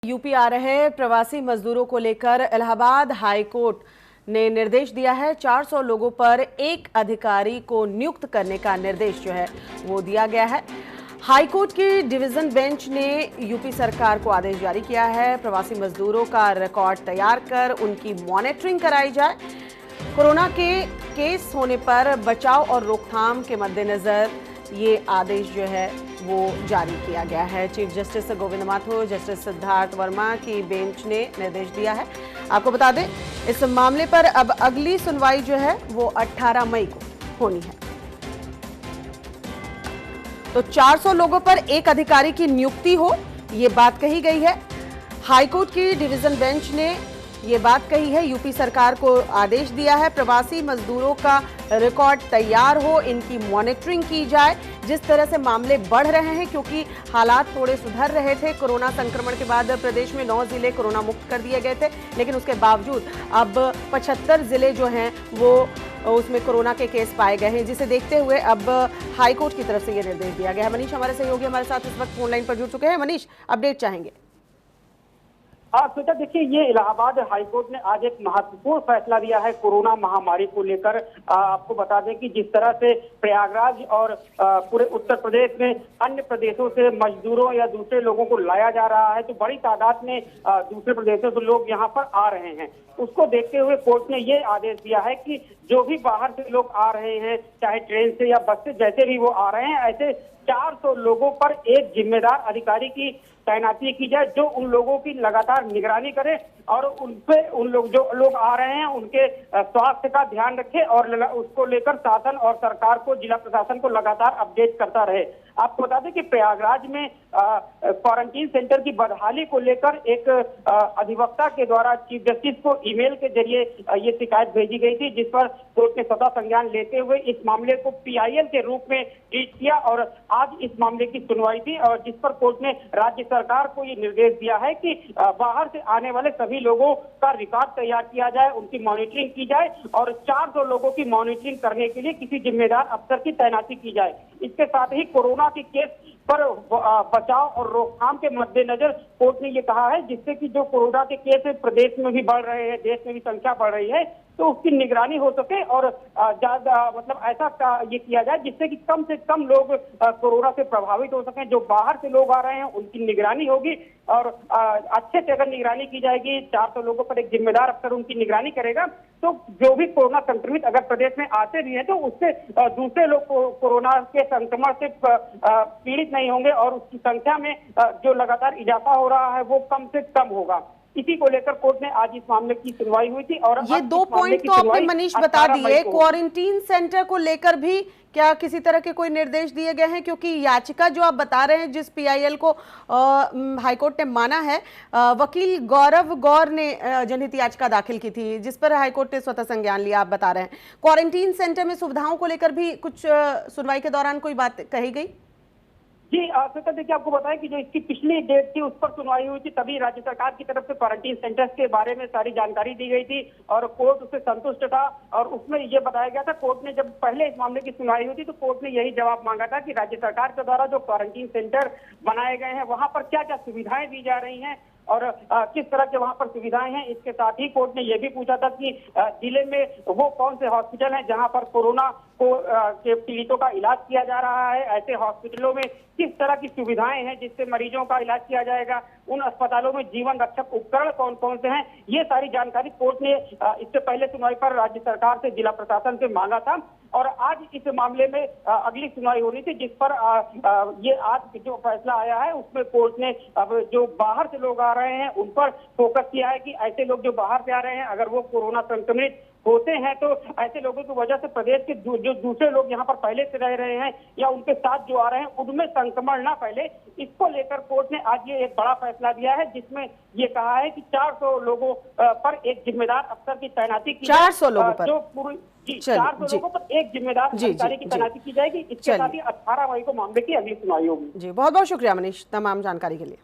UP आ रहे प्रवासी मजदूरों को लेकर इलाहाबाद हाई कोर्ट ने निर्देश दिया है। 400 लोगों पर एक अधिकारी को नियुक्त करने का निर्देश जो है वो दिया गया है। हाई कोर्ट की डिवीजन बेंच ने यूपी सरकार को आदेश जारी किया है, प्रवासी मजदूरों का रिकॉर्ड तैयार कर उनकी मॉनिटरिंग कराई जाए। कोरोना के केस होने पर बचाव और रोकथाम के मद्देनजर ये आदेश जो है वो जारी किया गया है। Chief justice Govind Mathur, justice Siddharth Verma की बेंच ने निर्देश दिया है। आपको बता दें, इस मामले पर अब अगली सुनवाई जो है वो 18 मई को होनी है। तो 400 लोगों पर एक अधिकारी की नियुक्ति हो, ये बात कही गई है। हाईकोर्ट की डिवीजन बेंच ने ये बात कही है। यूपी सरकार को आदेश दिया है, प्रवासी मजदूरों का रिकॉर्ड तैयार हो, इनकी मॉनिटरिंग की जाए। जिस तरह से मामले बढ़ रहे हैं, क्योंकि हालात थोड़े सुधर रहे थे, कोरोना संक्रमण के बाद प्रदेश में 9 जिले कोरोना मुक्त कर दिए गए थे, लेकिन उसके बावजूद अब 75 जिले जो हैं वो उसमें कोरोना के केस पाए गए हैं, जिसे देखते हुए अब हाईकोर्ट की तरफ से ये निर्देश दिया गया है। मनीष हमारे सहयोगी हमारे साथ इस वक्त फोन लाइन पर जुड़ चुके हैं। मनीष, अपडेट चाहेंगे? श्वेता, देखिए, ये इलाहाबाद हाईकोर्ट ने आज एक महत्वपूर्ण फैसला दिया है कोरोना महामारी को लेकर। आपको बता दें कि जिस तरह से प्रयागराज और पूरे उत्तर प्रदेश में अन्य प्रदेशों से मजदूरों या दूसरे लोगों को लाया जा रहा है, तो बड़ी तादाद में दूसरे प्रदेशों से लोग यहाँ पर आ रहे हैं। उसको देखते हुए कोर्ट ने ये आदेश दिया है कि जो भी बाहर से लोग आ रहे हैं, चाहे ट्रेन से या बस से, जैसे भी वो आ रहे हैं, ऐसे 400 लोगों पर एक जिम्मेदार अधिकारी की तैनाती की जाए, जो उन लोगों की लगातार निगरानी करे और उन लोग जो लोग आ रहे हैं उनके स्वास्थ्य का ध्यान रखे और उसको लेकर शासन और सरकार को, जिला प्रशासन को लगातार अपडेट करता रहे। आपको बता दें कि प्रयागराज में क्वारंटीन सेंटर की बदहाली को लेकर एक अधिवक्ता के द्वारा चीफ जस्टिस को ईमेल के जरिए ये शिकायत भेजी गई थी, जिस पर कोर्ट ने स्वतः संज्ञान लेते हुए इस मामले को पीआईएल के रूप में ट्रीट किया और आज इस मामले की सुनवाई थी, और जिस पर कोर्ट ने राज्य सरकार को ये निर्देश दिया है कि बाहर से आने वाले सभी लोगों का रिकॉर्ड तैयार किया जाए, उनकी मॉनिटरिंग की जाए और 400 लोगों की मॉनिटरिंग करने के लिए किसी जिम्मेदार अफसर की तैनाती की जाए। इसके साथ ही कोरोना के केस पर बचाव और रोकथाम के मद्देनजर कोर्ट ने ये कहा है, जिससे कि जो कोरोना के केस प्रदेश में भी बढ़ रहे हैं, देश में भी संख्या बढ़ रही है, तो उसकी निगरानी हो सके और ज्यादा ऐसा ये किया जाए जिससे कि कम से कम लोग कोरोना से प्रभावित हो सकें। जो बाहर से लोग आ रहे हैं उनकी निगरानी होगी और अच्छे से अगर निगरानी की जाएगी, 400 लोगों पर एक जिम्मेदार अफसर उनकी निगरानी करेगा, तो जो भी कोरोना संक्रमित अगर प्रदेश में आते भी हैं तो उससे दूसरे लोग कोरोना के संक्रमण से पीड़ित नहीं होंगे और उसकी संख्या में जो लगातार इजाफा हो रहा है वो कम से कम होगा। इसी को लेकर कोर्ट ने आज इस मामले की सुनवाई हुई थी। और ये 2 पॉइंट तो आपने मनीष बता दिए। क्वारंटीन सेंटर को लेकर भी क्या किसी तरह के कोई निर्देश दिए गए हैं? क्योंकि याचिका जो आप बता रहे हैं, जिस पीआईएल को हाईकोर्ट ने माना है, वकील गौरव गौर ने जनहित याचिका दाखिल की थी, जिस पर हाईकोर्ट ने स्वतः संज्ञान लिया। आप बता रहे हैं क्वारंटीन सेंटर में सुविधाओं को लेकर भी कुछ सुनवाई के दौरान कोई बात कही गई? जी, श्वेता, देखिए, आपको बताया कि जो इसकी पिछली डेट थी उस पर सुनवाई हुई थी, तभी राज्य सरकार की तरफ से क्वारंटीन सेंटर्स के बारे में सारी जानकारी दी गई थी और कोर्ट उससे संतुष्ट था। और उसमें ये बताया गया था, कोर्ट ने जब पहले इस मामले की सुनवाई हुई थी तो कोर्ट ने यही जवाब मांगा था कि राज्य सरकार के द्वारा जो क्वारंटीन सेंटर बनाए गए हैं वहां पर क्या क्या सुविधाएं दी जा रही हैं और किस तरह के वहां पर सुविधाएं हैं। इसके साथ ही कोर्ट ने यह भी पूछा था कि जिले में वो कौन से हॉस्पिटल हैं जहां पर कोरोना के पीड़ितों का इलाज किया जा रहा है, ऐसे हॉस्पिटलों में किस तरह की सुविधाएं हैं जिससे मरीजों का इलाज किया जाएगा, उन अस्पतालों में जीवन रक्षक उपकरण कौन कौन से हैं, ये सारी जानकारी कोर्ट ने इससे पहले सुनवाई पर राज्य सरकार से, जिला प्रशासन से मांगा था। और आज इस मामले में अगली सुनवाई होनी थी, जिस पर ये आज जो फैसला आया है उसमें कोर्ट ने अब जो बाहर से लोग आ रहे हैं उन पर फोकस किया है कि ऐसे लोग जो बाहर से आ रहे हैं अगर वो कोरोना संक्रमित होते हैं तो ऐसे लोगों की वजह से प्रदेश के जो दूसरे लोग यहाँ पर पहले से रह रहे हैं या उनके साथ जो आ रहे हैं उनमें संक्रमण ना फैले। इसको लेकर कोर्ट ने आज ये एक बड़ा फैसला दिया है, जिसमें ये कहा है कि 400 लोगों पर एक जिम्मेदार अफसर की तैनाती की 400 लोगों पर जो पूरी 400 लोगों पर एक जिम्मेदार अधिकारी की तैनाती की जाएगी। इसके साथ ही 18 मई को मामले की अगली सुनवाई होगी। जी, बहुत बहुत शुक्रिया मनीष तमाम जानकारी के लिए।